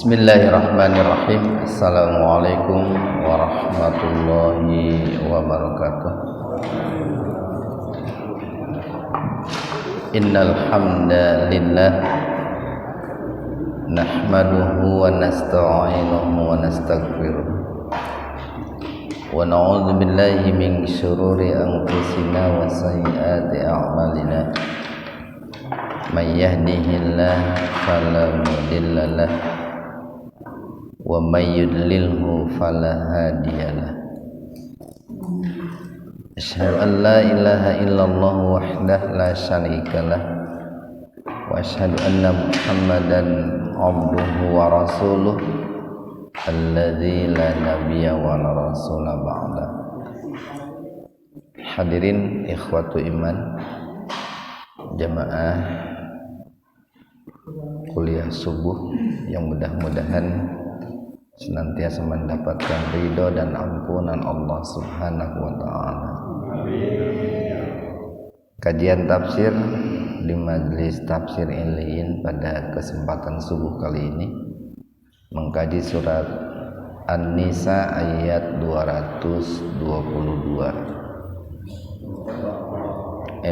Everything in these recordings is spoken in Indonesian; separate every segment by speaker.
Speaker 1: Bismillahirrahmanirrahim. Assalamualaikum warahmatullahi wabarakatuh. Innal hamdalillah nahmaduhu wa nasta'inuhu wa nastaghfiruh wa na'udzu billahi min syururi anfusina wa sayyiati a'malina. May yahdihillahu fala mudhillalah wa may yudlilhu fala hadiyalah. Asyhadu an la ilaha illallah wahdahu la syarikalah wa asyhadu anna Muhammadan abduhu wa rasuluh alladzi la nabiyya wa la rasula ba'da. Hadirin ikhwatu iman, jamaah kuliah subuh yang mudah-mudahan senantiasa mendapatkan ridho dan ampunan Allah Subhanahu wa taala. Kajian tafsir di Majelis Tafsir Iliyin pada kesempatan subuh kali ini mengkaji surat An-Nisa ayat 222.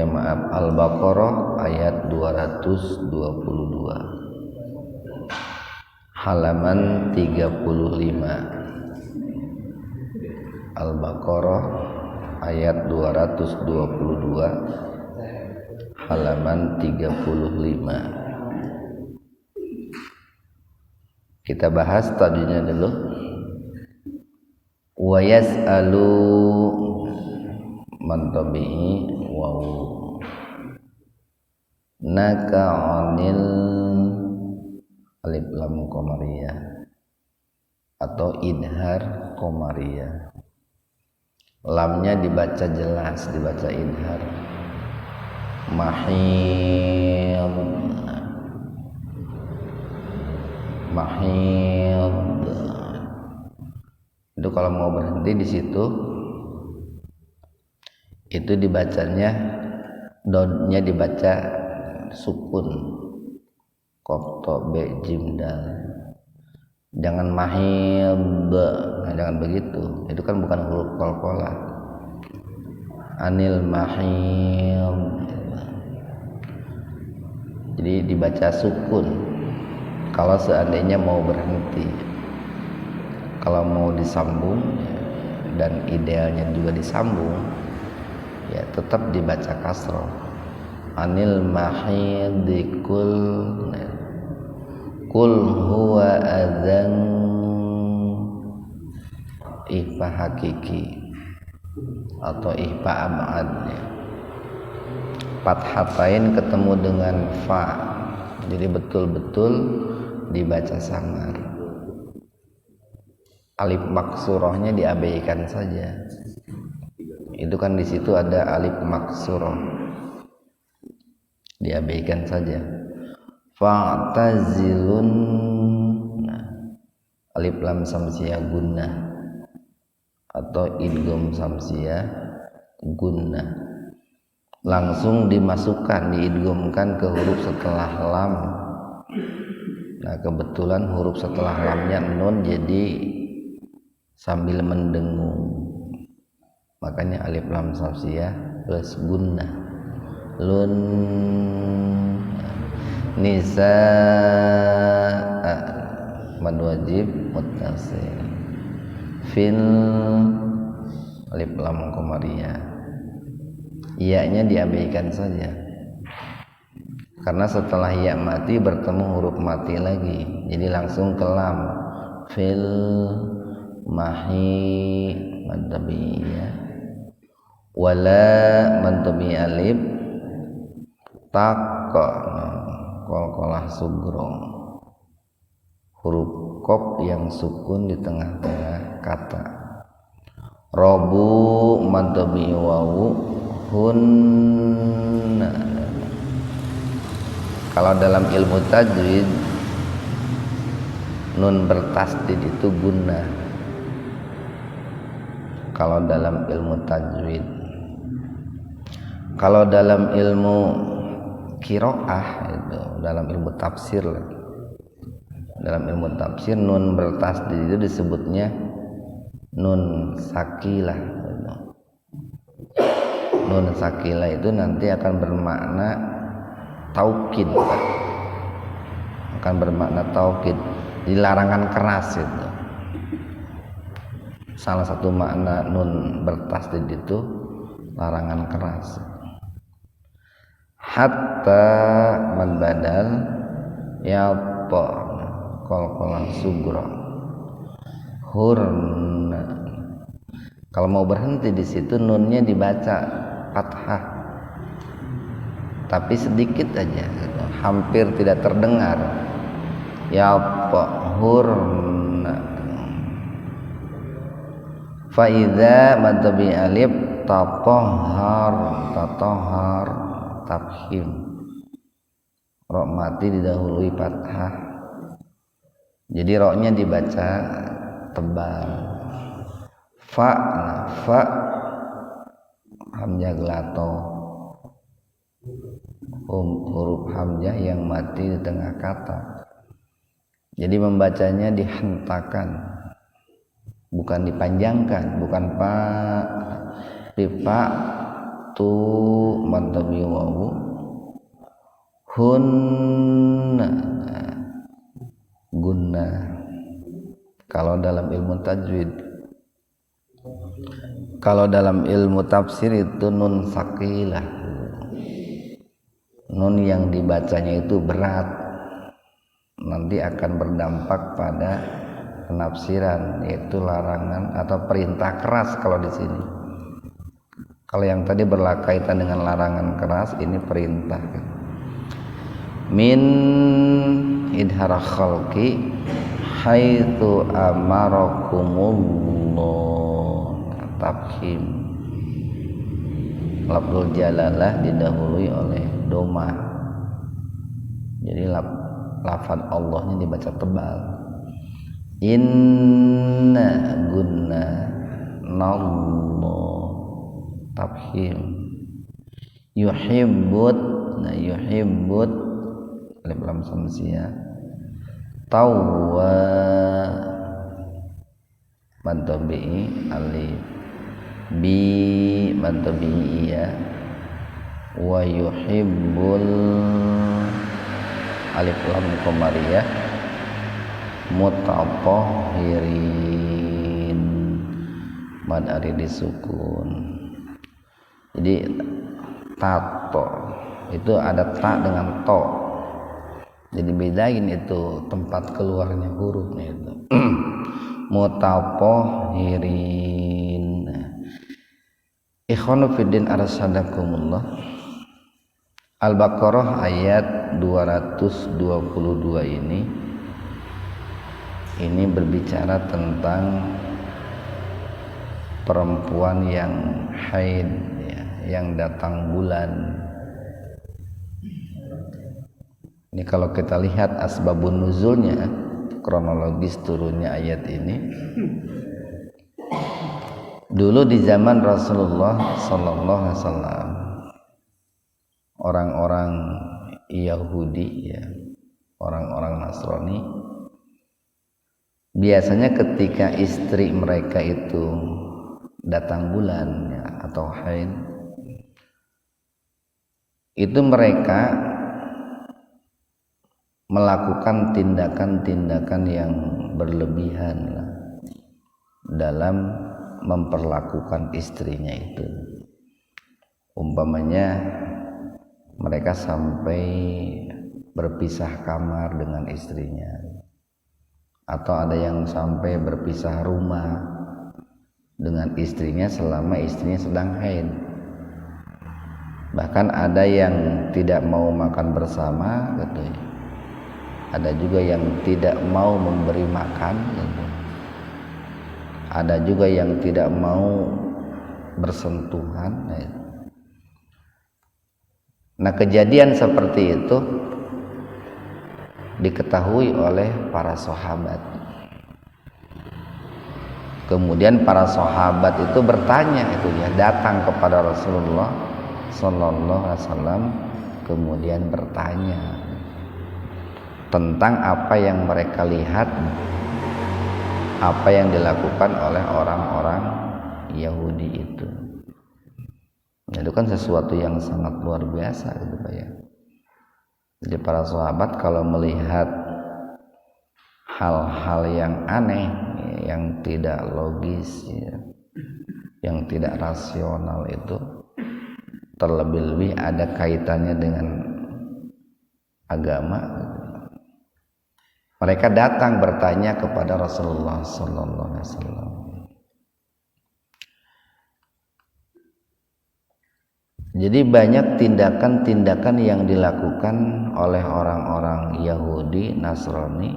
Speaker 1: Al-Baqarah ayat 222. Halaman 35. Al-Baqarah ayat 222 halaman 35. Kita bahas tadinya dulu. Wa yas'alu man tabi'i wa naka 'anil alif lam qamariyah atau idhar qamariyah. Lamnya dibaca jelas, dibaca idhar. Mahid itu kalau mau berhenti di situ itu dibacanya dodnya dibaca sukun, qaf ta be jim dal. Jangan mahid, nah, jangan begitu. Itu kan bukan huruf qalqalah. Anil mahid. Jadi dibaca sukun kalau seandainya mau berhenti. Kalau mau disambung dan idealnya juga disambung, ya tetap dibaca kasroh. Anil mahid kul huwa adzan, ihfa hakiki atau ihfa abad. Fathatain ketemu dengan fa, jadi betul-betul dibaca samar. Alif maksurahnya diabaikan saja. Itu kan di situ ada alif maksurah, diabaikan saja. Fa'tazilun, alif lam samsiyah gunnah atau idgham samsiyah gunnah, langsung dimasukkan, diidghamkan ke huruf setelah lam. Nah kebetulan huruf setelah lamnya nun, jadi sambil mendengung, makanya alif lam samsiyah plus gunnah. Lun nisa mad wajib muttasil. Fil alif lam qamariyah, iya-nya diabaikan saja karena setelah ya mati bertemu huruf mati lagi, jadi langsung ke lam. Fil mahi mad tabi'iyah wala mad tabi alif taqa qalqalah sugro, huruf qaf yang sukun di tengah-tengah kata. Robu mad tabi wawu hunna. Kalau dalam ilmu tajwid nun bertasdid itu gunnah. Kalau dalam ilmu tajwid, kalau dalam ilmu qiraah itu, dalam ilmu tafsir dalam ilmu tafsir nun bertasdid itu disebutnya nun sakilah. Nun sakilah itu nanti akan bermakna taukid, akan bermakna taukid, dilarangan keras itu. Salah satu makna nun bertasdid itu larangan keras. Hatta man badal ya qalqalan sugra hurna. Kalau mau berhenti di situ nunnya dibaca fathah, tapi sedikit aja, gitu. Hampir tidak terdengar. Ya hurna. Fa idza madbi alif tatahhar tafhim. Ra mati didahului fathah. Jadi ra-nya dibaca tebal. Fa hamzah gelato, huruf hamzah yang mati di tengah kata. Jadi membacanya dihentakan, bukan dipanjangkan, bukan pa tu mantabi wawu hunna gunna. Kalau dalam ilmu tajwid, kalau dalam ilmu tafsir itu nun sakilah, nun yang dibacanya itu berat, nanti akan berdampak pada penafsiran, yaitu larangan atau perintah keras. Kalau di sini, kalau yang tadi berkaitan dengan larangan keras, ini perintah. Min idhara khalqi haitsu amarakumullah tafhim. Lafzul jalalah didahului oleh doma, jadi lafaz Allahnya dibaca tebal. Inna gunna nallah tafhim. Yuhibbut alif lam samsiyah tawwa mantabi alif bi mantabi ya wa yuhibbul alif lam qamariyah mutatahhirin mad ari disukun. Jadi tato itu ada ta dengan to, jadi bedain itu tempat keluarnya hurufnya itu. Mutatahhirin. Ikhwanu fiddin arsyadakumullah. Al-Baqarah ayat 222 ini berbicara tentang perempuan yang haid, ya, yang datang bulan. Ini kalau kita lihat asbabun nuzulnya, kronologis turunnya ayat ini, dulu di zaman Rasulullah sallallahu alaihi wasallam, orang-orang Yahudi, ya, orang-orang Nasrani, biasanya ketika istri mereka itu datang bulan, ya, atau haid, itu mereka melakukan tindakan-tindakan yang berlebihan lah dalam memperlakukan istrinya itu. Umpamanya mereka sampai berpisah kamar dengan istrinya, atau ada yang sampai berpisah rumah dengan istrinya selama istrinya sedang haid. Bahkan ada yang tidak mau makan bersama gitu. Ada juga yang tidak mau memberi makan gitu. Ada juga yang tidak mau bersentuhan gitu. Nah, kejadian seperti itu diketahui oleh para sahabat. Kemudian para sahabat itu bertanya, itu ya, datang kepada Rasulullah sallallahu alaihi wasallam, kemudian bertanya tentang apa yang mereka lihat, apa yang dilakukan oleh orang-orang Yahudi itu. Itu kan sesuatu yang sangat luar biasa gitu Pak ya. Jadi para sahabat kalau melihat hal-hal yang aneh, yang tidak logis ya, yang tidak rasional itu, terlebih-lebih ada kaitannya dengan agama, mereka datang bertanya kepada Rasulullah sallallahu alaihi wasallam. Jadi banyak tindakan-tindakan yang dilakukan oleh orang-orang Yahudi, Nasrani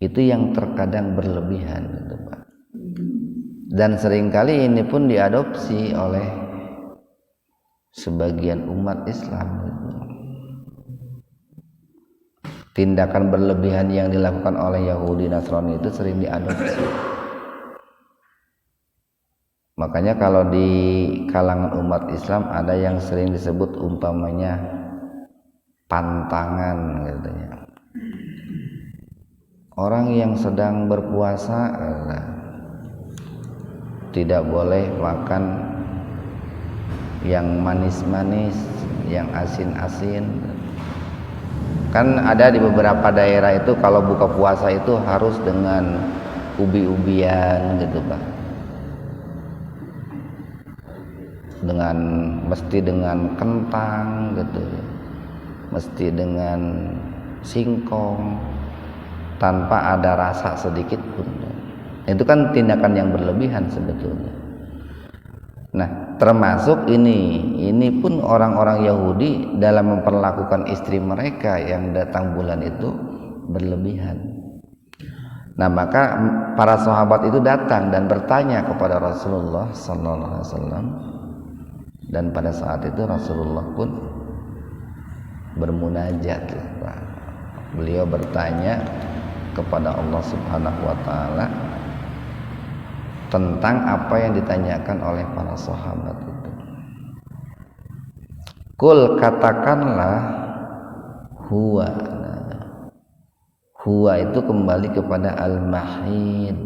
Speaker 1: itu yang terkadang berlebihan gitu Pak. Dan seringkali ini pun diadopsi oleh sebagian umat Islam gitu. Tindakan berlebihan yang dilakukan oleh Yahudi Nasrani itu sering diadopsi. Makanya kalau di kalangan umat Islam ada yang sering disebut umpamanya pantangan katanya. Orang yang sedang berpuasa tidak boleh makan yang manis-manis, yang asin-asin. Kan ada di beberapa daerah itu kalau buka puasa itu harus dengan ubi-ubian gitu Pak, mesti dengan kentang gitu, mesti dengan singkong, tanpa ada rasa sedikit pun. Itu kan tindakan yang berlebihan sebetulnya. Nah, termasuk ini pun orang-orang Yahudi dalam memperlakukan istri mereka yang datang bulan itu berlebihan. Nah, maka para sahabat itu datang dan bertanya kepada Rasulullah sallallahu alaihi wasallam, dan pada saat itu Rasulullah pun bermunajat. Beliau bertanya kepada Allah Subhanahu wa taala tentang apa yang ditanyakan oleh para sahabat itu. Kul, katakanlah, huwa itu kembali kepada al-mahid.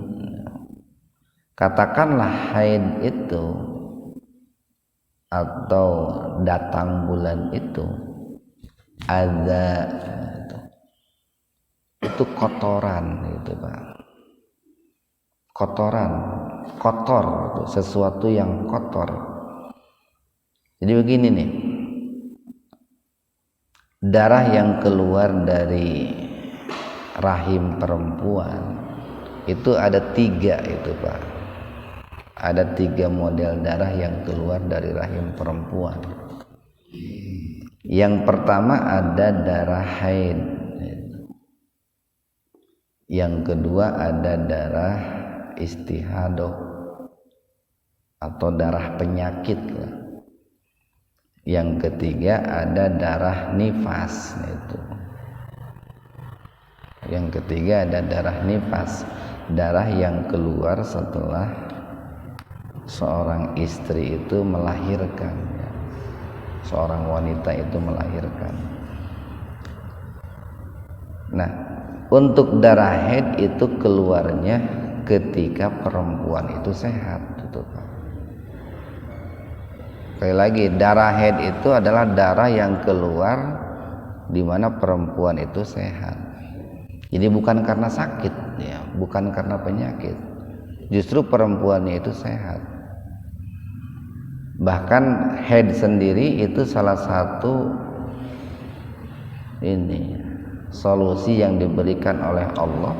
Speaker 1: Katakanlah haid itu atau datang bulan itu ada itu kotoran gitu Pak. Kotor, sesuatu yang kotor. Jadi begini nih, darah yang keluar dari rahim perempuan itu ada 3 itu Pak. Ada 3 model darah yang keluar dari rahim perempuan. Yang pertama ada darah haid. Yang kedua ada darah istihadah atau darah penyakit. Yang ketiga ada darah nifas itu. Yang ketiga ada darah nifas, darah yang keluar setelah seorang istri itu melahirkan, seorang wanita itu melahirkan. Nah, untuk darah haid itu keluarnya ketika perempuan itu sehat gitu Pak. Sekali lagi, darah haid itu adalah darah yang keluar di mana perempuan itu sehat. Jadi bukan karena sakit ya, bukan karena penyakit. Justru perempuannya itu sehat. Bahkan haid sendiri itu salah satu solusi yang diberikan oleh Allah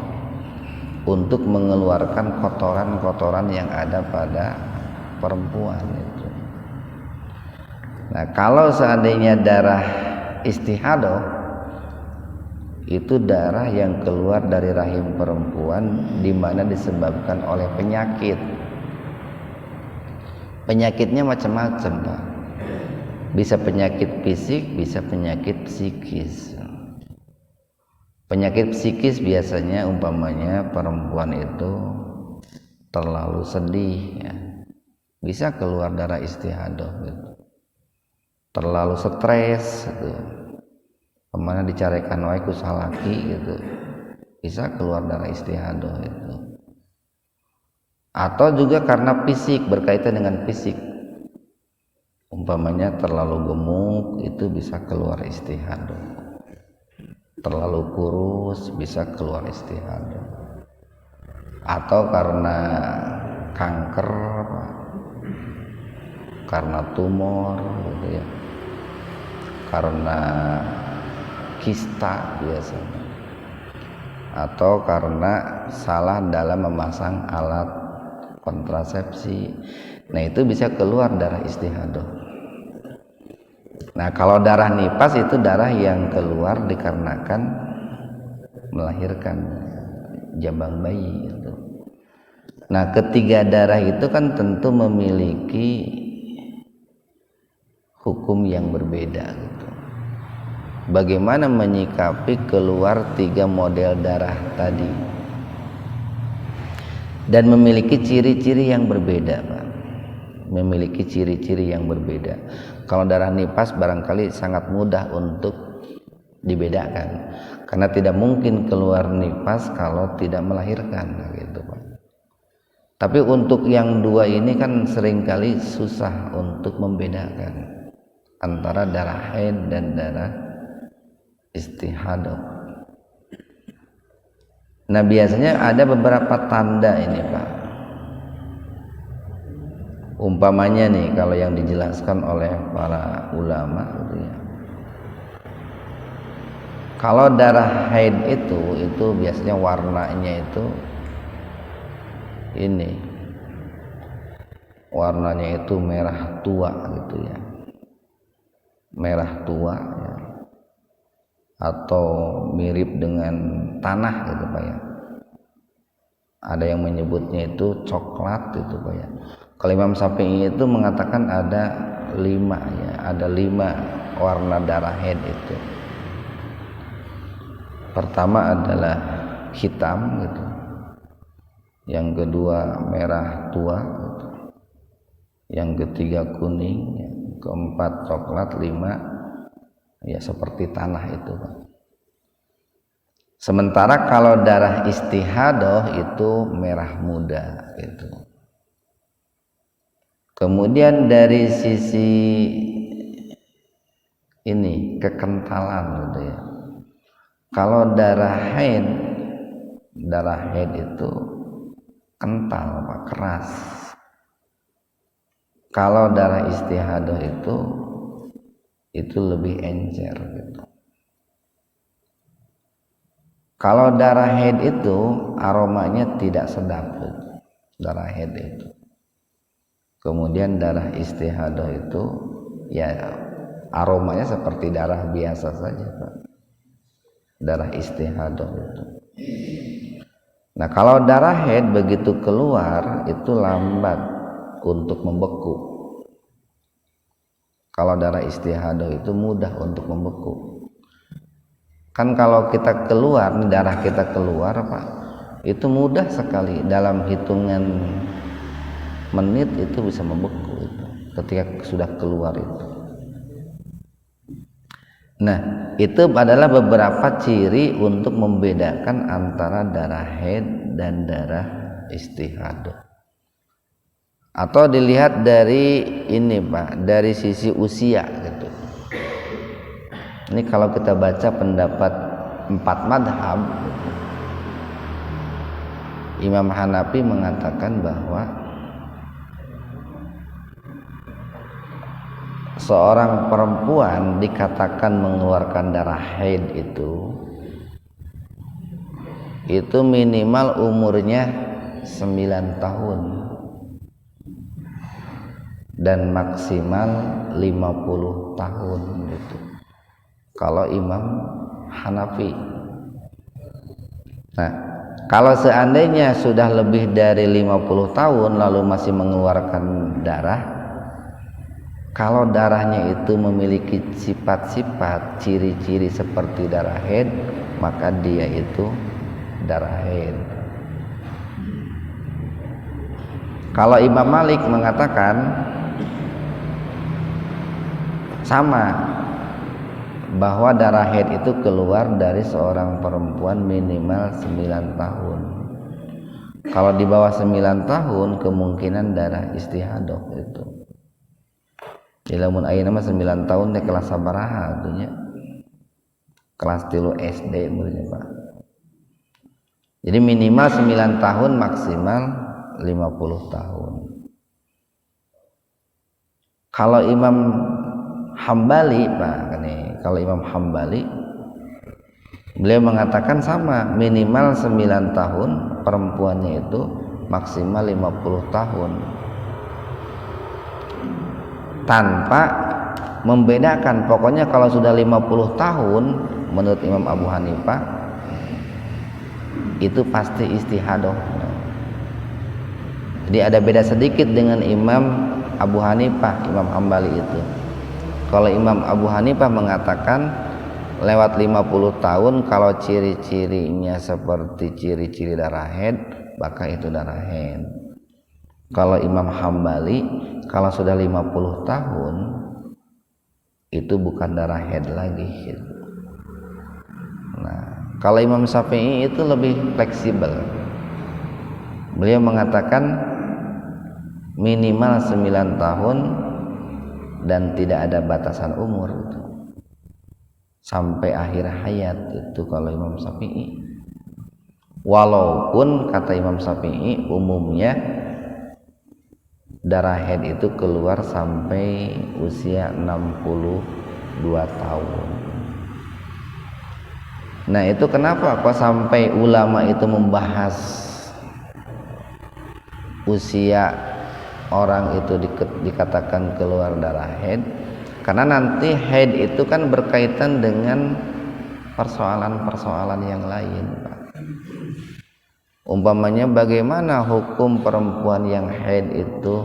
Speaker 1: untuk mengeluarkan kotoran-kotoran yang ada pada perempuan itu. Nah, kalau seandainya darah istihadah itu darah yang keluar dari rahim perempuan di mana disebabkan oleh penyakit. Penyakitnya macam-macam Pak. Bisa penyakit fisik, bisa penyakit psikis. Penyakit psikis biasanya umpamanya perempuan itu terlalu sedih ya. Bisa keluar darah istihadah gitu. Terlalu stres gitu. kemana dicarekan wae ku salaki gitu, bisa keluar darah istihadah itu. Atau juga karena fisik, berkaitan dengan fisik, umpamanya terlalu gemuk itu bisa keluar istihadah, terlalu kurus bisa keluar istihadah, atau karena kanker, karena tumor gitu ya, karena kista biasanya, atau karena salah dalam memasang alat kontrasepsi. Nah itu bisa keluar darah istihadah. Nah kalau darah nifas itu darah yang keluar dikarenakan melahirkan jabang bayi itu. Nah ketiga darah itu kan tentu memiliki hukum yang berbeda gitu. Bagaimana menyikapi keluar tiga model darah tadi, dan memiliki ciri-ciri yang berbeda, Pak. Memiliki ciri-ciri yang berbeda. Kalau darah nifas barangkali sangat mudah untuk dibedakan, karena tidak mungkin keluar nifas kalau tidak melahirkan gitu, Pak. Tapi untuk yang dua ini kan seringkali susah untuk membedakan antara darah haid dan darah istihadah. Nah biasanya ada beberapa tanda ini, Pak. Umpamanya nih kalau yang dijelaskan oleh para ulama gitu ya. Kalau darah haid itu biasanya warnanya itu ini, warnanya itu merah tua gitu ya, merah tua ya, atau mirip dengan tanah gitu Pak ya. Ada yang menyebutnya itu coklat itu Pak ya. Kalau Imam Syafi'i itu mengatakan ada 5 ya, ada 5 warna darah haid itu. Pertama adalah hitam gitu, yang kedua merah tua gitu, yang ketiga kuning, yang keempat coklat, 5 ya seperti tanah itu Pak. Sementara kalau darah istihadah itu merah muda gitu. Kemudian dari sisi ini kekentalan gitu ya. Kalau darah haid itu kental Pak, keras. Kalau darah istihadah itu lebih encer gitu. Kalau darah haid itu aromanya tidak sedap gitu. Darah haid itu. Kemudian darah istihadah itu ya aromanya seperti darah biasa saja Pak. Darah istihadah itu. Nah kalau darah haid begitu keluar itu lambat untuk membeku. Kalau darah istihadah itu mudah untuk membeku. Kan kalau kita keluar, darah kita keluar Pak, itu mudah sekali, dalam hitungan menit itu bisa membeku itu, ketika sudah keluar itu. Nah itu adalah beberapa ciri untuk membedakan antara darah haid dan darah istihadah. Atau dilihat dari ini Pak, dari sisi usia gitu. Ini kalau kita baca pendapat 4 madhab, Imam Hanafi mengatakan bahwa seorang perempuan dikatakan mengeluarkan darah haid itu minimal umurnya 9 tahun dan maksimal 50 tahun gitu. Kalau Imam Hanafi. Nah, kalau seandainya sudah lebih dari 50 tahun lalu masih mengeluarkan darah, kalau darahnya itu memiliki sifat-sifat ciri-ciri seperti darah haid, maka dia itu darah haid. Kalau Imam Malik mengatakan sama, bahwa darah haid itu keluar dari seorang perempuan minimal 9 tahun. Kalau di bawah 9 tahun kemungkinan darah istihadah itu. Di lamun ayeuna mah 9 tahun teh kelas sabaraha atunya? Kelas 3 SD bener Pak. Jadi minimal 9 tahun, maksimal 50 tahun. Kalau Imam Hambali Pak, kalau Imam Hambali beliau mengatakan sama, minimal 9 tahun perempuannya itu, maksimal 50 tahun. Tanpa membedakan, pokoknya kalau sudah 50 tahun menurut Imam Abu Hanifah itu pasti istihadah. Jadi ada beda sedikit dengan Imam Abu Hanifah, Imam Hambali itu. Kalau Imam Abu Hanifah mengatakan lewat 50 tahun kalau ciri-cirinya seperti ciri-ciri darah haid, maka itu darah haid. Kalau Imam Hambali kalau sudah 50 tahun itu bukan darah haid lagi gitu. Nah, kalau Imam Syafi'i itu lebih fleksibel. Beliau mengatakan minimal 9 tahun dan tidak ada batasan umur gitu. Sampai akhir hayat itu kalau Imam Syafi'i. Walaupun kata Imam Syafi'i umumnya darah haid itu keluar sampai usia 62 tahun. Nah itu kenapa kok sampai ulama itu membahas usia orang itu dikatakan keluar darah haid? Karena nanti haid itu kan berkaitan dengan persoalan-persoalan yang lain, Pak. Umpamanya bagaimana hukum perempuan yang haid itu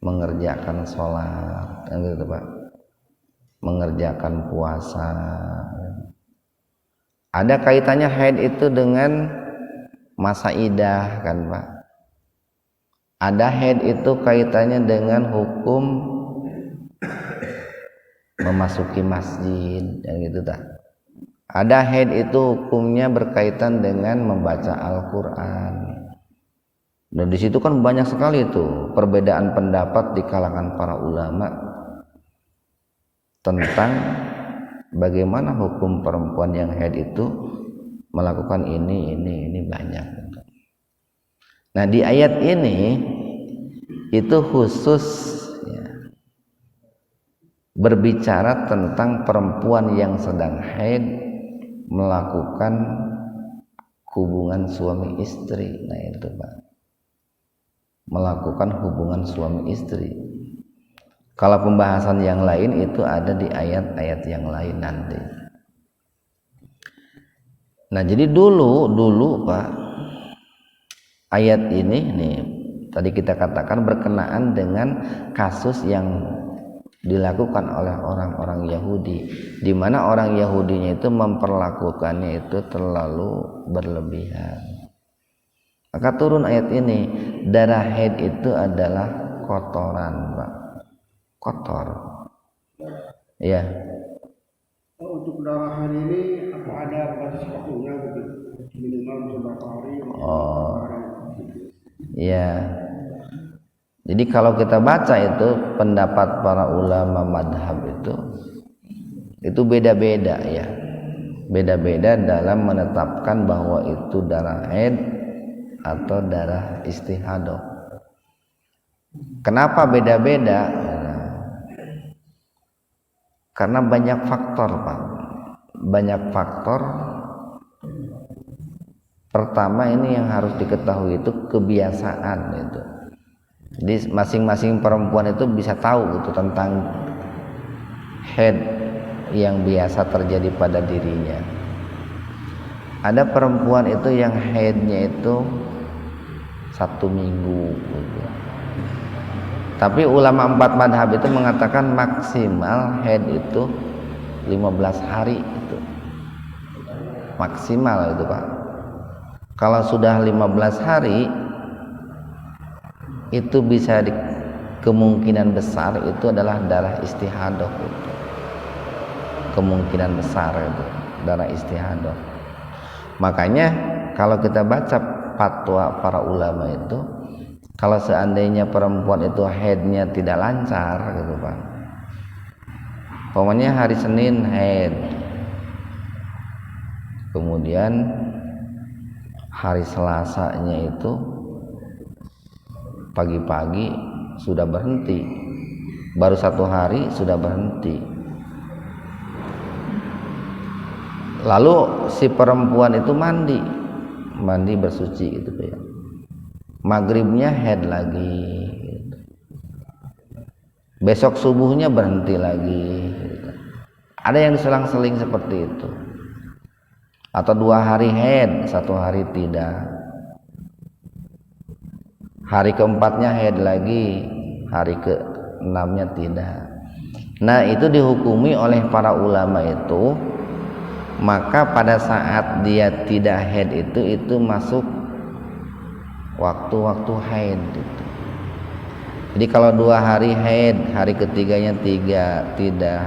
Speaker 1: mengerjakan sholat, gitu Pak, mengerjakan puasa. Ada kaitannya haid itu dengan masa idah kan Pak. Ada haid itu kaitannya dengan hukum memasuki masjid, gitu tak. Ada haid itu hukumnya berkaitan dengan membaca Al-Quran. Dan di situ kan banyak sekali itu perbedaan pendapat di kalangan para ulama tentang bagaimana hukum perempuan yang haid itu melakukan ini banyak. Nah di ayat ini itu khusus ya, berbicara tentang perempuan yang sedang haid melakukan hubungan suami istri. Nah itu Pak, melakukan hubungan suami istri. Kalau pembahasan yang lain itu ada di ayat-ayat yang lain nanti. Nah jadi dulu Pak, ayat ini nih tadi kita katakan berkenaan dengan kasus yang dilakukan oleh orang-orang Yahudi, di mana orang Yahudinya itu memperlakukannya itu terlalu berlebihan. Maka turun ayat ini, darah haid itu adalah kotoran, Pak. Kotor. Ya.
Speaker 2: Untuk darah haid ini apa ada batas waktunya gitu? Minimal berapa hari?
Speaker 1: Oh. Ya. Jadi kalau kita baca itu pendapat para ulama madhab itu beda-beda ya, beda-beda dalam menetapkan bahwa itu darah haid atau darah istihadah. Kenapa beda-beda? Karena banyak faktor Pak, banyak faktor. Pertama ini yang harus diketahui itu kebiasaan itu. Jadi masing-masing perempuan itu bisa tahu gitu tentang haid yang biasa terjadi pada dirinya. Ada perempuan itu yang haidnya itu 1 minggu gitu. Tapi ulama 4 madhab itu mengatakan maksimal haid itu 15 hari itu. Maksimal itu Pak. Kalau sudah 15 hari itu bisa kemungkinan besar itu adalah darah istihadah. kemungkinan besar itu darah istihadah. Makanya kalau kita baca fatwa para ulama itu, kalau seandainya perempuan itu haidnya tidak lancar gitu Pak, pokoknya hari Senin haid, kemudian hari Selasanya itu pagi-pagi sudah berhenti, baru 1 hari sudah berhenti, lalu si perempuan itu mandi bersuci gitu ya, maghribnya haid lagi gitu. Besok subuhnya berhenti lagi gitu. Ada yang diselang-seling seperti itu, atau 2 hari haid 1 hari tidak, hari keempatnya haid lagi, hari ke-6-nya tidak. Nah itu dihukumi oleh para ulama itu, maka pada saat dia tidak haid itu masuk waktu-waktu haid itu. Jadi kalau 2 hari haid, hari ketiganya tidak,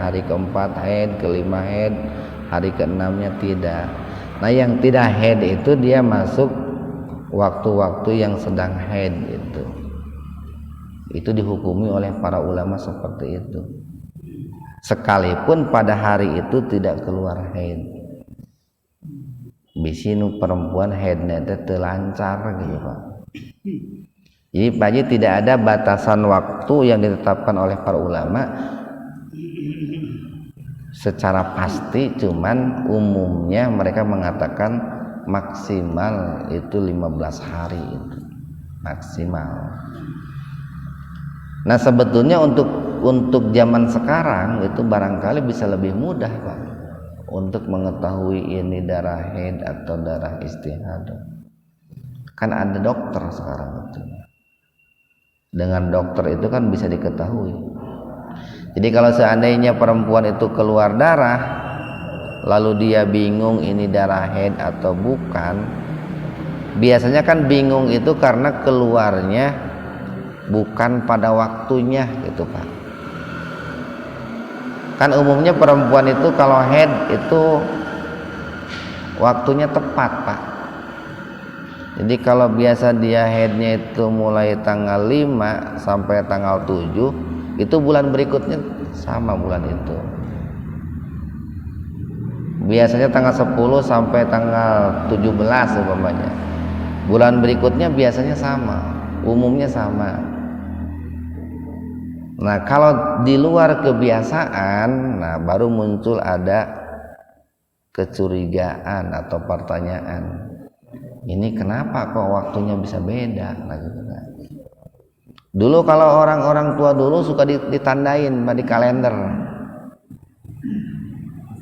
Speaker 1: hari keempat haid, kelima haid, hari ke-6-nya tidak. Nah yang tidak haid itu dia masuk waktu-waktu yang sedang haid itu dihukumi oleh para ulama seperti itu, sekalipun pada hari itu tidak keluar haid. Bisinu perempuan haidnya teu lancar gitu Pak. Jadi Pak Haji tidak ada batasan waktu yang ditetapkan oleh para ulama secara pasti, cuman umumnya mereka mengatakan maksimal itu 15 hari itu maksimal. Nah sebetulnya untuk zaman sekarang itu barangkali bisa lebih mudah Pak untuk mengetahui ini darah haid atau darah istihadah. Kan ada dokter sekarang itu, dengan dokter itu kan bisa diketahui. Jadi kalau seandainya perempuan itu keluar darah lalu dia bingung ini darah haid atau bukan, biasanya kan bingung itu karena keluarnya bukan pada waktunya gitu Pak. Kan umumnya perempuan itu kalau haid itu waktunya tepat Pak. Jadi kalau biasa dia haidnya itu mulai tanggal 5 sampai tanggal 7, itu bulan berikutnya sama bulan itu. Biasanya tanggal 10 sampai tanggal 17 umpamanya. Bulan berikutnya biasanya sama, umumnya sama. Nah, kalau di luar kebiasaan, nah baru muncul ada kecurigaan atau pertanyaan. Ini kenapa kok waktunya bisa beda? Nah, gitu kan. Dulu kalau orang-orang tua dulu suka ditandain di kalender.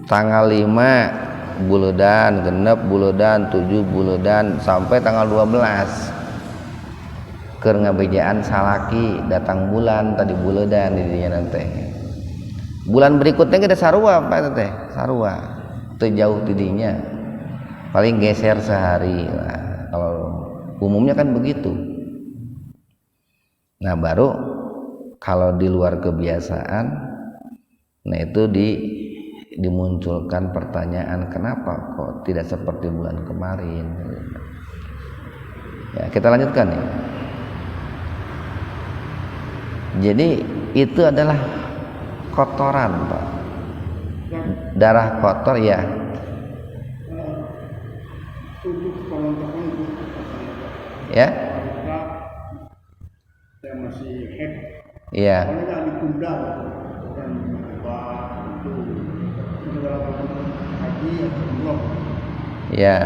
Speaker 1: Tanggal 5 buledan, genep buledan, 7 buledan sampai tanggal 12. Keur ngabejaan salaki datang bulan tadi buledan di dinya nanti. Bulan berikutnya kita sarua Pak teh, sarua. Teu jauh tidinya. Paling geser sehari. Nah, kalau umumnya kan begitu. Nah, baru kalau di luar kebiasaan, nah itu dimunculkan pertanyaan kenapa kok tidak seperti bulan kemarin. Ya, kita lanjutkan ya. Jadi itu adalah kotoran Pak, darah kotor ya.
Speaker 2: Untuk perempuan itu
Speaker 1: Ya.
Speaker 2: saya masih haid.
Speaker 1: Iya.
Speaker 2: Karena ditunda dan itu dalam haji atau umroh.
Speaker 1: Ya.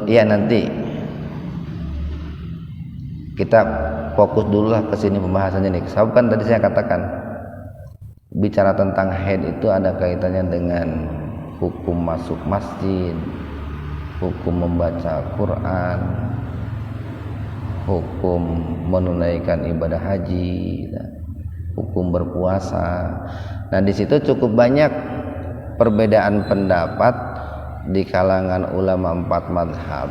Speaker 1: Ya nanti kita fokus dulu lah ke sini pembahasannya nih. Sebab kan tadi saya katakan bicara tentang haid itu ada kaitannya dengan hukum masuk masjid, hukum membaca Quran, hukum menunaikan ibadah haji, hukum berpuasa. Nah di situ cukup banyak perbedaan pendapat di kalangan ulama 4 mazhab,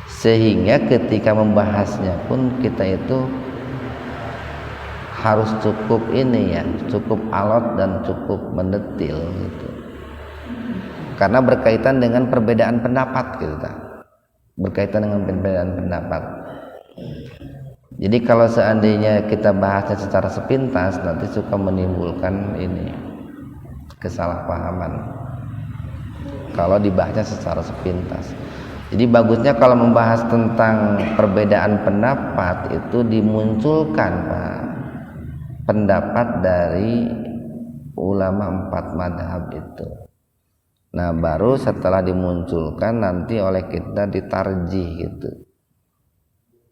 Speaker 1: sehingga ketika membahasnya pun kita itu harus cukup ini ya, cukup alot dan cukup mendetil gitu. Karena berkaitan dengan perbedaan pendapat gitu tak? Berkaitan dengan perbedaan pendapat. Jadi kalau seandainya kita bahasnya secara sepintas nanti suka menimbulkan ini kesalahpahaman. Kalau dibahasnya secara sepintas. Jadi bagusnya kalau membahas tentang perbedaan pendapat itu dimunculkan Pak, pendapat dari ulama 4 madhab itu. Nah baru setelah dimunculkan nanti oleh kita ditarjih gitu.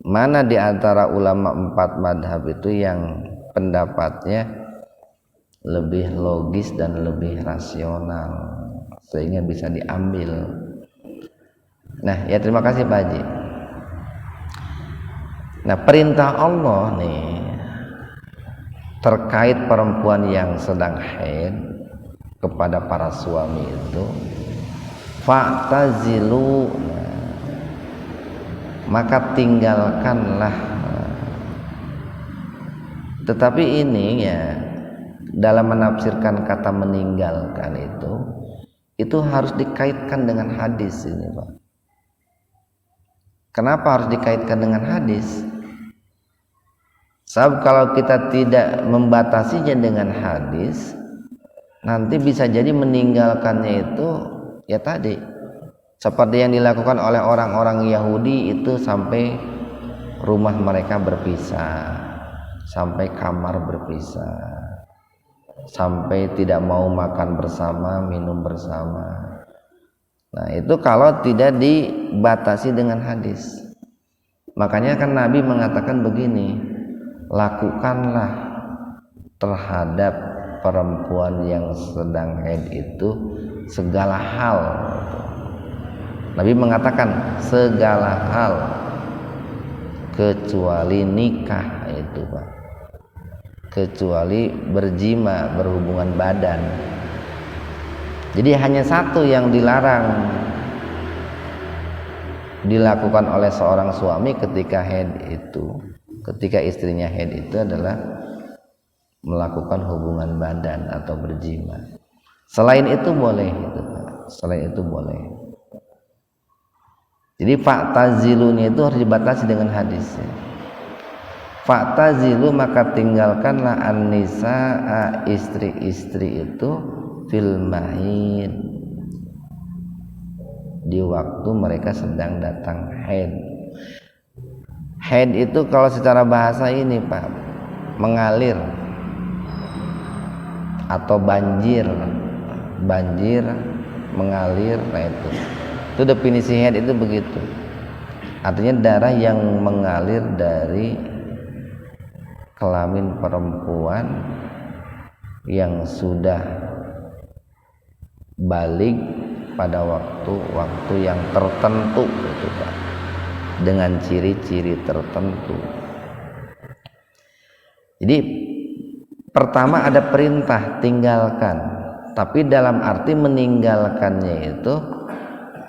Speaker 1: Mana di antara ulama 4 madhab itu yang pendapatnya lebih logis dan lebih rasional sehingga bisa diambil. Nah ya terima kasih Pak Haji. Nah perintah Allah nih terkait perempuan yang sedang haid kepada para suami itu fa'tazilu, maka tinggalkanlah. Tetapi ini ya dalam menafsirkan kata meninggalkan itu harus dikaitkan dengan hadis ini Pak. Kenapa harus dikaitkan dengan hadis? Sebab kalau kita tidak membatasinya dengan hadis, nanti bisa jadi meninggalkannya itu ya tadi seperti yang dilakukan oleh orang-orang Yahudi itu sampai rumah mereka berpisah, sampai kamar berpisah, sampai tidak mau makan bersama, minum bersama. Nah itu kalau tidak dibatasi dengan hadis. Makanya kan Nabi mengatakan begini, lakukanlah terhadap perempuan yang sedang haid itu segala hal. Nabi mengatakan segala hal kecuali nikah itu Pak, kecuali berjima, berhubungan badan. Jadi hanya satu yang dilarang dilakukan oleh seorang suami ketika haid itu, ketika istrinya haid itu adalah melakukan hubungan badan atau berjima. Selain itu boleh itu Pak. Selain itu boleh. Jadi fa'tazilunya itu harus dibatasi dengan hadis. Fa'tazilu maka tinggalkanlah an-nisaa, istri-istri itu fil mahid, di waktu mereka sedang datang haid. Haid itu kalau secara bahasa ini Pak, mengalir atau banjir mengalir. Nah itu definisi haid itu begitu, artinya darah yang mengalir dari kelamin perempuan yang sudah balik pada waktu yang tertentu gitu Pak, dengan ciri-ciri tertentu. Jadi pertama ada perintah tinggalkan, tapi dalam arti meninggalkannya itu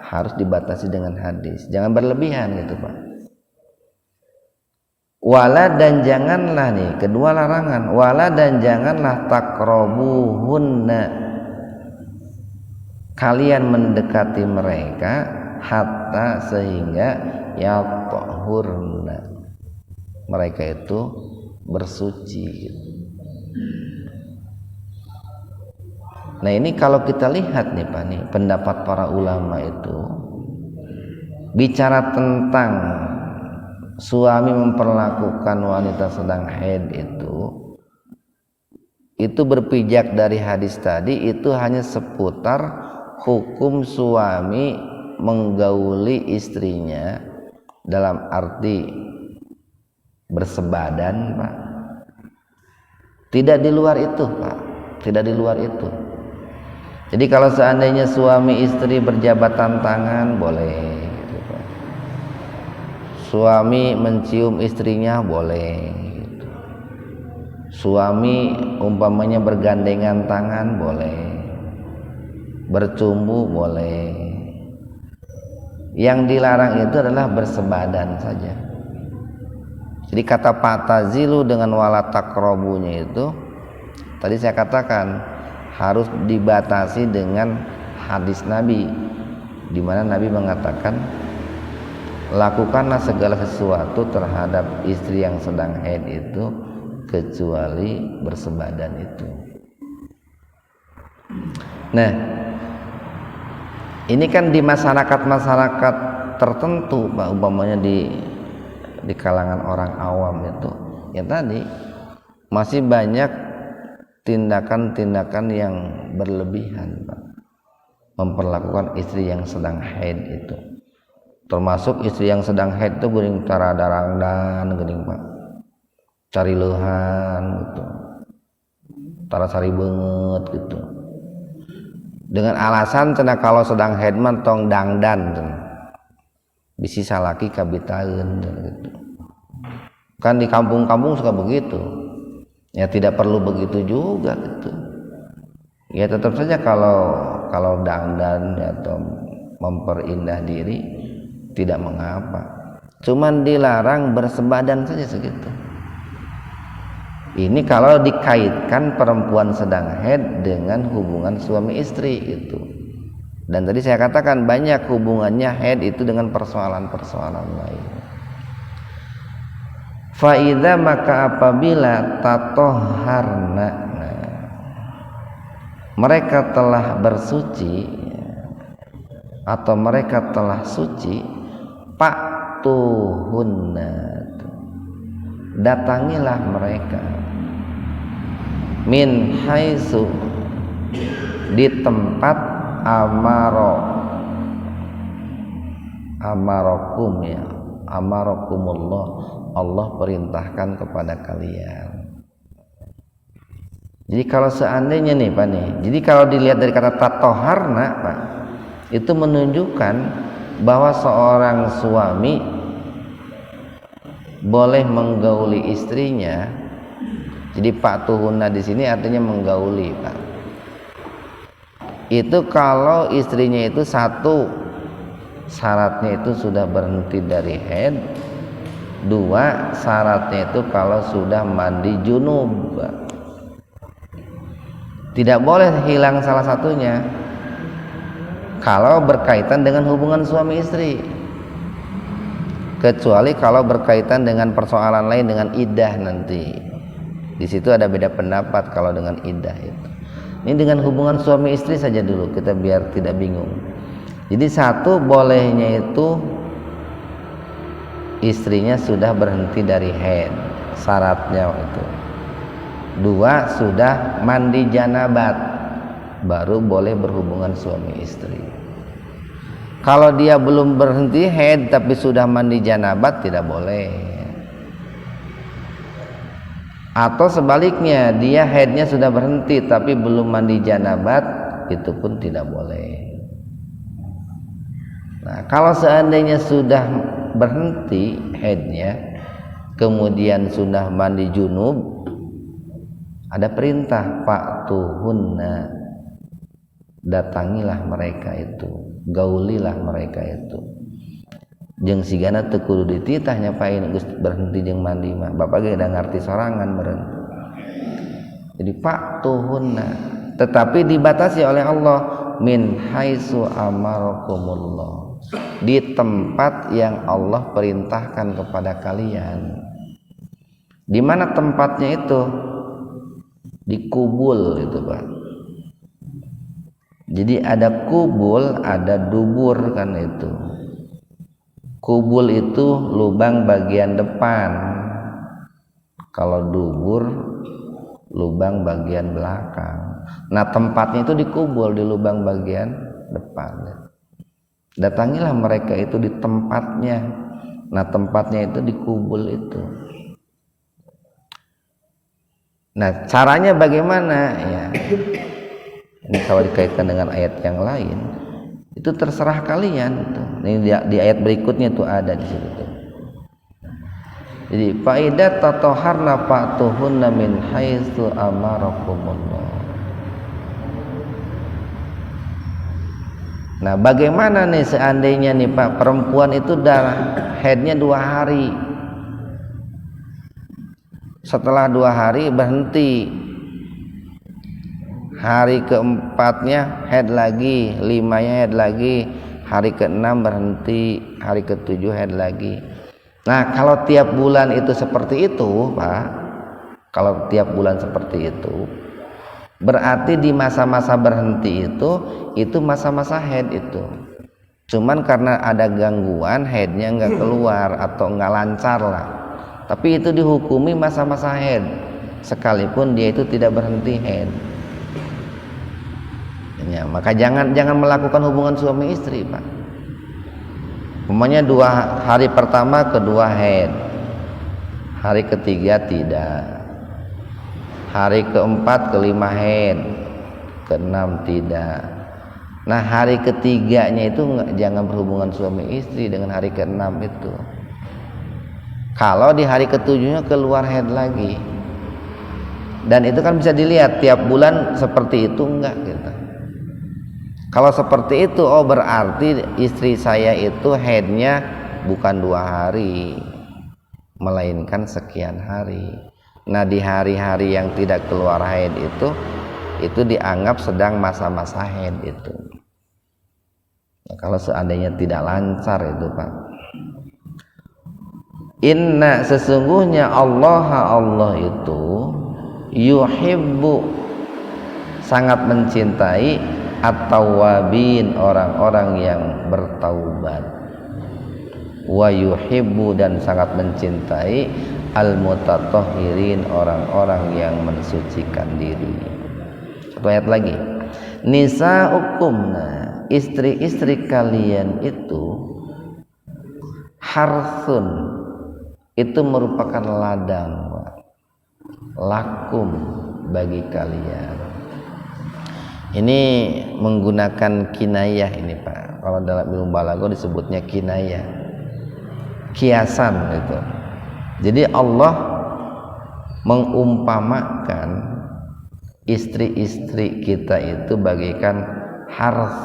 Speaker 1: harus dibatasi dengan hadis, jangan berlebihan gitu Pak. Wala dan janganlah nih, kedua larangan, wala dan janganlah takrobuhunna, kalian mendekati mereka hatta sehingga yatahurna, mereka itu bersuci gitu. Nah ini kalau kita lihat nih Pak nih, pendapat para ulama itu bicara tentang suami memperlakukan wanita sedang haid itu berpijak dari hadis tadi, itu hanya seputar hukum suami menggauli istrinya dalam arti bersebadan Pak, tidak di luar itu Pak, tidak di luar itu. Jadi kalau seandainya suami istri berjabatan tangan boleh gitu Pak. Suami mencium istrinya boleh gitu. Suami umpamanya bergandengan tangan boleh, bercumbu boleh. Yang dilarang itu adalah bersebadan saja. Jadi kata patazilu dengan wala taqrabunya itu tadi saya katakan harus dibatasi dengan hadis Nabi, di mana Nabi mengatakan lakukanlah segala sesuatu terhadap istri yang sedang haid itu kecuali bersebadan itu. Nah, ini kan di masyarakat tertentu, Pak, umpamanya di kalangan orang awam itu, ya tadi masih banyak tindakan-tindakan yang berlebihan, Pak, memperlakukan istri yang sedang haid itu. Termasuk istri yang sedang haid itu geuning tara darangdan geuning, Pak, cari leuhan gitu, tara cari beungeut gitu, dengan alasan cenah kalau sedang haid mah tong dangdan cenah. Bisi salaki kabitaeun gitu. Kan di kampung-kampung suka begitu. Ya tidak perlu begitu juga gitu. Ya tetap saja kalau dangdan atau memperindah diri tidak mengapa. Cuman dilarang bersebadan saja segitu. Ini kalau dikaitkan perempuan sedang haid dengan hubungan suami istri itu. Dan tadi saya katakan banyak hubungannya haid itu dengan persoalan-persoalan lain. Faida maka apabila tatoharna, mereka telah bersuci atau mereka telah suci, fa'tuhunna, datangilah mereka, min haitsu, di tempat amarokum, ya, amarokumullah, Allah perintahkan kepada kalian. Jadi kalau seandainya nih, Pak, nih, jadi kalau dilihat dari kata tatoharna, Pak, itu menunjukkan bahwa seorang suami boleh menggauli istrinya. Jadi Pak Tuhuna di sini artinya menggauli, Pak. Itu kalau istrinya itu satu, syaratnya itu sudah berhenti dari haid. Dua, syaratnya itu kalau sudah mandi junub. Tidak boleh hilang salah satunya kalau berkaitan dengan hubungan suami istri, kecuali kalau berkaitan dengan persoalan lain, dengan iddah nanti. Di situ ada beda pendapat kalau dengan iddah itu. Ini dengan hubungan suami istri saja dulu, kita biar tidak bingung. Jadi satu, bolehnya itu istrinya sudah berhenti dari haid, syaratnya itu. Dua, sudah mandi janabat, baru boleh berhubungan suami istri. Kalau dia belum berhenti haid tapi sudah mandi janabat, tidak boleh. Atau sebaliknya, dia haidnya sudah berhenti tapi belum mandi janabat, itu pun tidak boleh. Nah, kalau seandainya sudah berhenti haidnya, kemudian sudah mandi junub, ada perintah fa'tuhunna, datangilah mereka itu, gaulilah mereka itu. Jeung sigana teu kudu dititahnya pain geus berhenti jeung mandi mah, bapak ge da ngarti sorangan meureun. Jadi fa'tuhunna, tetapi dibatasi oleh Allah, min haitsu amarakumullah, di tempat yang Allah perintahkan kepada kalian. Di mana tempatnya itu? Di kubul itu, Pak. Jadi ada kubul, ada dubur kan itu. Kubul itu lubang bagian depan. Kalau dubur lubang bagian belakang. Nah, tempatnya itu di kubul, di lubang bagian depan. Datangilah mereka itu di tempatnya. Nah, tempatnya itu di kubul itu. Nah, caranya bagaimana ya? Ini kalau dikaitkan dengan ayat yang lain, itu terserah kalian tuh. Ini di ayat berikutnya tuh ada di situ tuh. Jadi faidat tatoharna fa'tuhunna min haitsu amarakumullah. Nah, bagaimana nih seandainya nih, Pak, perempuan itu darah haidnya 2 hari, setelah 2 hari berhenti, hari keempatnya haid lagi, 5-nya haid lagi, hari ke-6 berhenti, hari ke-7 haid lagi. Nah kalau tiap bulan itu seperti itu Pak, kalau tiap bulan seperti itu berarti di masa-masa berhenti itu masa-masa haid itu. Cuman karena ada gangguan haidnya nggak keluar atau nggak lancar lah, tapi itu dihukumi masa-masa haid sekalipun dia itu tidak berhenti haid ya. Maka jangan melakukan hubungan suami istri Pak. Umpamanya 2 hari pertama kedua haid, hari ketiga tidak, hari keempat kelima haid, keenam tidak. Nah hari ketiganya itu jangan berhubungan suami istri dengan hari keenam itu. Kalau di hari ketujuhnya keluar haid lagi, dan itu kan bisa dilihat tiap bulan seperti itu enggak gitu. Kalau seperti itu, oh berarti istri saya itu haidnya bukan 2 hari, melainkan sekian hari. Nah di hari-hari yang tidak keluar haid itu dianggap sedang masa-masa haid itu. Nah, kalau seandainya tidak lancar itu Pak, inna sesungguhnya Allah itu yuhibbu sangat mencintai at-tawwabin orang-orang yang bertaubat, wa yuhibbu dan sangat mencintai al-mutatahhirin orang-orang yang mensucikan diri. Satu ayat lagi, nisa'ukumna istri-istri kalian itu harsun itu merupakan ladang lakum bagi kalian. Ini menggunakan kinayah ini Pak. Kalau dalam ilmu balaghah disebutnya kinayah, kiasan itu. Jadi Allah mengumpamakan istri-istri kita itu bagaikan harz,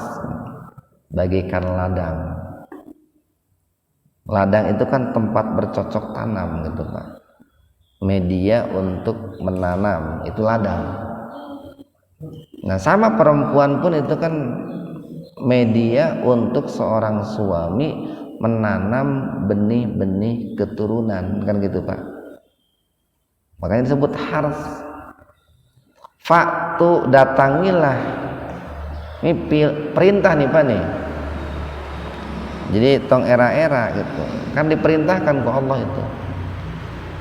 Speaker 1: bagaikan ladang. Ladang itu kan tempat bercocok tanam gitu Pak. Media untuk menanam itu ladang. Nah sama perempuan pun itu kan media untuk seorang suami menanam benih-benih keturunan kan gitu Pak. Makanya disebut harz. Faktu datangilah, ini perintah nih Pak nih. Jadi tong era-era gitu kan diperintahkan ke Allah itu.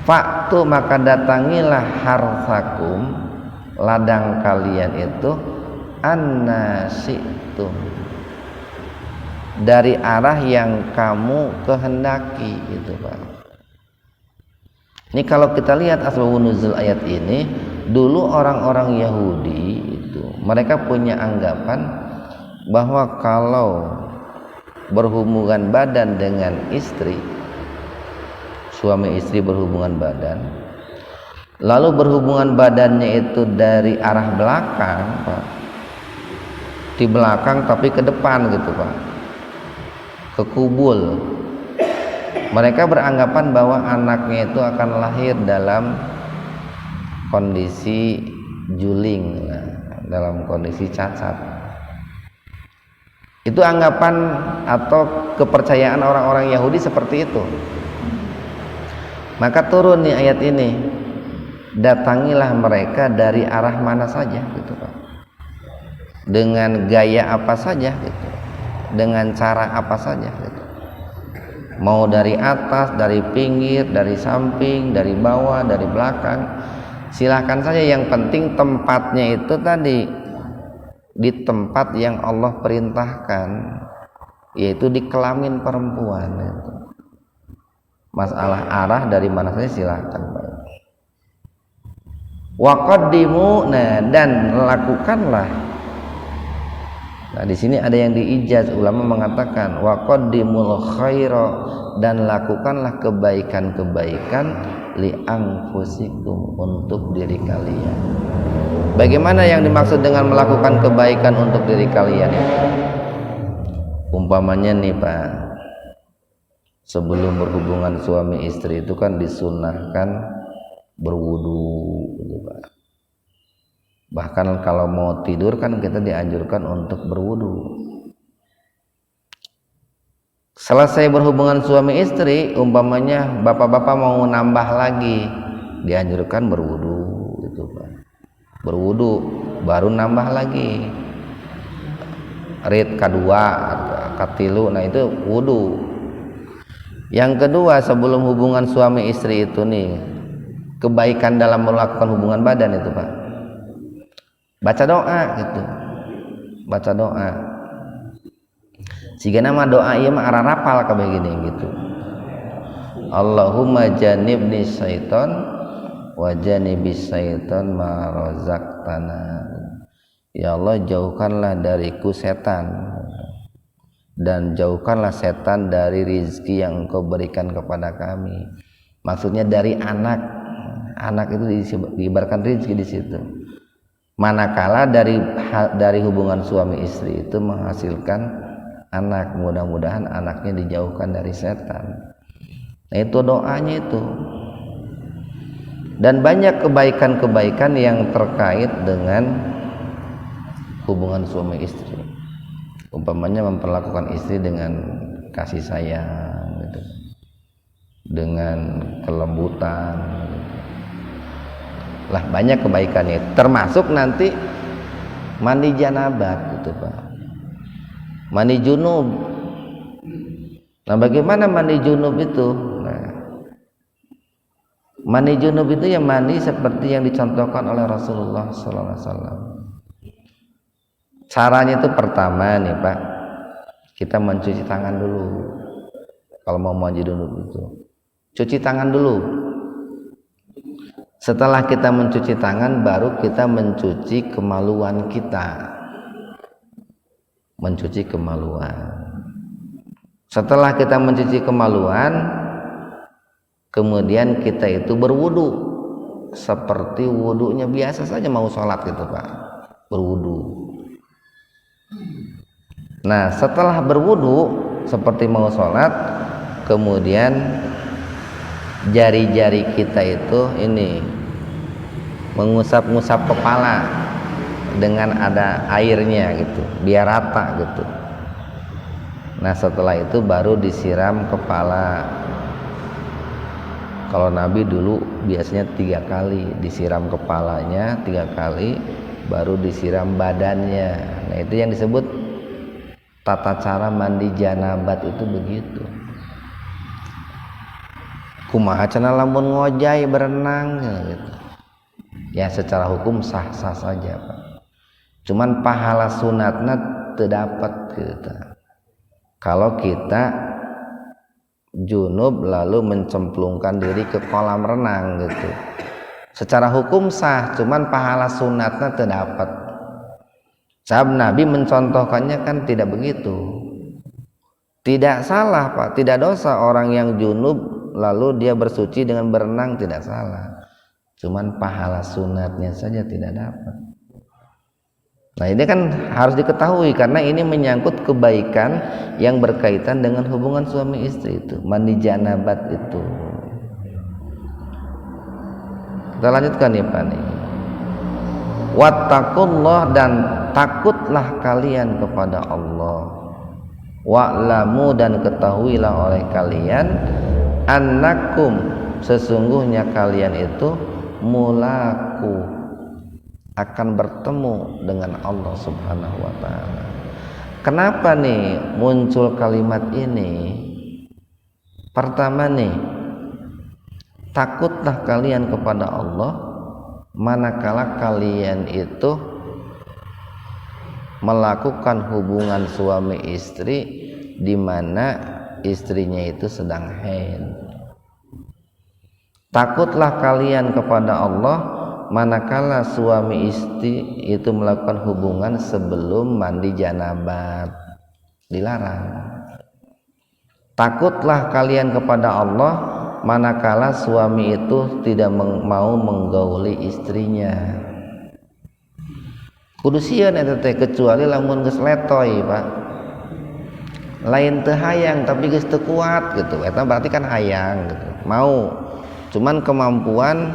Speaker 1: Faktu maka datangilah harsakum ladang kalian itu annasitum dari arah yang kamu kehendaki gitu Pak. Ini kalau kita lihat asbabun nuzul ayat ini, dulu orang-orang Yahudi itu mereka punya anggapan bahwa kalau berhubungan badan dengan istri, suami istri berhubungan badan, lalu berhubungan badannya itu dari arah belakang Pak, di belakang tapi ke depan gitu Pak, ke kubul, mereka beranggapan bahwa anaknya itu akan lahir dalam kondisi juling, dalam kondisi cacat. Itu anggapan atau kepercayaan orang-orang Yahudi seperti itu. Maka turun nih ayat ini, datangilah mereka dari arah mana saja gitu Pak, dengan gaya apa saja gitu, dengan cara apa saja gitu, mau dari atas, dari pinggir, dari samping, dari bawah, dari belakang, silahkan saja. Yang penting tempatnya itu tadi di tempat yang Allah perintahkan, yaitu di kelamin perempuan itu. Masalah arah dari mana saja silahkan Pak. Waqaddimu, nah dan lakukanlah. Nah di sini ada yang diijaz, ulama mengatakan waqaddimul khaira, dan lakukanlah kebaikan-kebaikan li anfusikum, untuk diri kalian. Bagaimana yang dimaksud dengan melakukan kebaikan untuk diri kalian itu? Umpamanya nih Pak, sebelum berhubungan suami istri itu kan disunahkan berwudu gitu Pak. Bahkan kalau mau tidur kan kita dianjurkan untuk berwudu. Selesai berhubungan suami istri, umpamanya bapak-bapak mau nambah lagi, dianjurkan berwudu gitu Pak. Berwudu baru nambah lagi. Rit kedua, katilu, nah itu wudu. Yang kedua, sebelum hubungan suami istri itu nih, kebaikan dalam melakukan hubungan badan itu Pak, baca doa gitu, baca doa. Siga nama doa ieu mah ararapal kabeh gini gitu. Allahumma janibni syaiton wa janibis syaiton ma razaqtana. Ya Allah, jauhkanlah dariku setan dan jauhkanlah setan dari rizki yang Engkau berikan kepada kami. Maksudnya dari anak. Anak itu diibaratkan rizki di situ. Manakala dari hubungan suami istri itu menghasilkan anak, mudah-mudahan anaknya dijauhkan dari setan. Nah itu doanya itu. Dan banyak kebaikan-kebaikan yang terkait dengan hubungan suami istri. Umpamanya memperlakukan istri dengan kasih sayang gitu, dengan kelembutan gitu. Lah banyak kebaikannya, termasuk nanti mandi janabat gitu Pak, mandi junub. Nah bagaimana mandi junub itu? Nah, mandi junub itu yang mandi seperti yang dicontohkan oleh Rasulullah SAW. Caranya itu pertama nih Pak, kita mencuci tangan dulu. Kalau mau mandi junub itu cuci tangan dulu. Setelah kita mencuci tangan, baru kita mencuci kemaluan kita. Mencuci kemaluan. Setelah kita mencuci kemaluan, kemudian kita itu berwudu seperti wudunya biasa saja mau sholat gitu Pak, berwudu. Nah setelah berwudu seperti mau sholat, kemudian jari-jari kita itu ini mengusap-ngusap kepala dengan ada airnya gitu, biar rata gitu. Nah setelah itu baru disiram kepala. Kalau Nabi dulu biasanya 3 kali disiram kepalanya, 3 kali baru disiram badannya. Nah itu yang disebut tata cara mandi janabat itu begitu. Kumaha cenah lamun ngojay berenang gitu. Ya secara hukum sah-sah saja Pak. Cuman pahala sunatna teu dapat gitu. Kalau kita junub lalu mencemplungkan diri ke kolam renang gitu. Secara hukum sah, cuman pahala sunatna teu dapat. Sebab Nabi mencontohkannya kan tidak begitu. Tidak salah Pak, tidak dosa orang yang junub lalu dia bersuci dengan berenang, tidak salah. Cuman pahala sunatnya saja tidak dapat. Nah ini kan harus diketahui karena ini menyangkut kebaikan yang berkaitan dengan hubungan suami istri itu, mandi janabat itu. Kita lanjutkan nih Pak nih. Wattaqullah, dan takutlah kalian kepada Allah. Wa'lamu, dan ketahuilah oleh kalian, annakum, sesungguhnya kalian itu mulaku, akan bertemu dengan Allah Subhanahu wa taala. Kenapa nih muncul kalimat ini? Pertama nih, takutlah kalian kepada Allah manakala kalian itu melakukan hubungan suami istri di mana istrinya itu sedang haid. Takutlah kalian kepada Allah manakala suami istri itu melakukan hubungan sebelum mandi janabat, dilarang. Takutlah kalian kepada Allah manakala suami itu tidak mau menggauli istrinya. Kudu sieun eta teh, kecuali lamun geus letoy Pak. Lain teu hayang tapi geus teu kuat gitu. Eta berarti kan hayang gitu. Mau. cuman kemampuan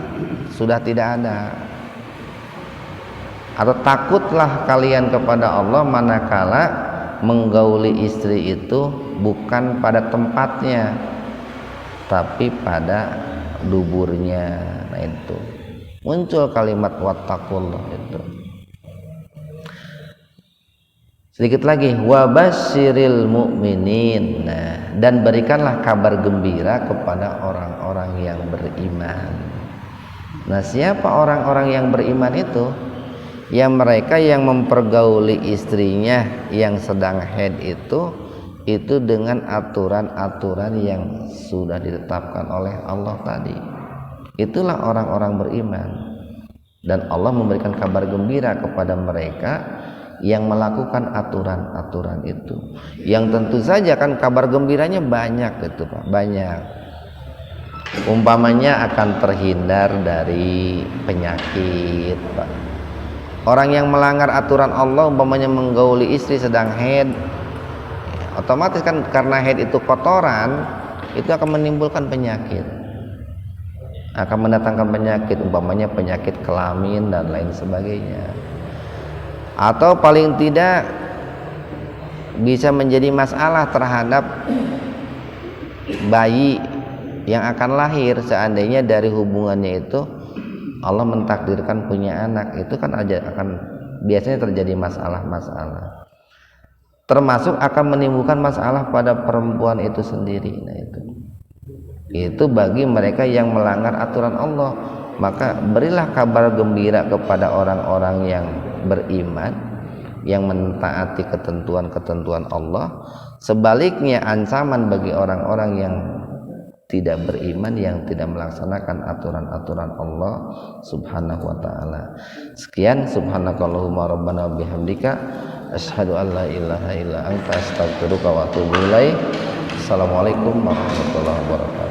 Speaker 1: sudah tidak ada. Atau takutlah kalian kepada Allah manakala menggauli istri itu bukan pada tempatnya tapi pada duburnya. Nah itu muncul kalimat wattaqullah itu. Sedikit lagi, wabasyiril mu'minin. Nah, dan berikanlah kabar gembira kepada orang-orang yang beriman. Nah, siapa orang-orang yang beriman itu? Ya mereka yang mempergauli istrinya yang sedang haid itu dengan aturan-aturan yang sudah ditetapkan oleh Allah tadi. Itulah orang-orang beriman. Dan Allah memberikan kabar gembira kepada mereka yang melakukan aturan-aturan itu. Yang tentu saja kan kabar gembiranya banyak itu Pak, banyak. Umpamanya akan terhindar dari penyakit Pak. Orang yang melanggar aturan Allah umpamanya menggauli istri sedang haid, otomatis kan karena haid itu kotoran, itu akan menimbulkan penyakit, akan mendatangkan penyakit, umpamanya penyakit kelamin dan lain sebagainya. Atau paling tidak bisa menjadi masalah terhadap bayi yang akan lahir seandainya dari hubungannya itu Allah mentakdirkan punya anak, itu kan akan biasanya terjadi masalah-masalah. Termasuk akan menimbulkan masalah pada perempuan itu sendiri. Nah itu bagi mereka yang melanggar aturan Allah. Maka berilah kabar gembira kepada orang-orang yang beriman, yang mentaati ketentuan-ketentuan Allah. Sebaliknya ancaman bagi orang-orang yang tidak beriman, yang tidak melaksanakan aturan-aturan Allah subhanahu wa ta'ala. Sekian, subhanakallahumma rabbana bihamdika asyhadu an la ilaha illa anta astaghfiruka wa atubu ilaik. Assalamualaikum warahmatullahi wabarakatuh.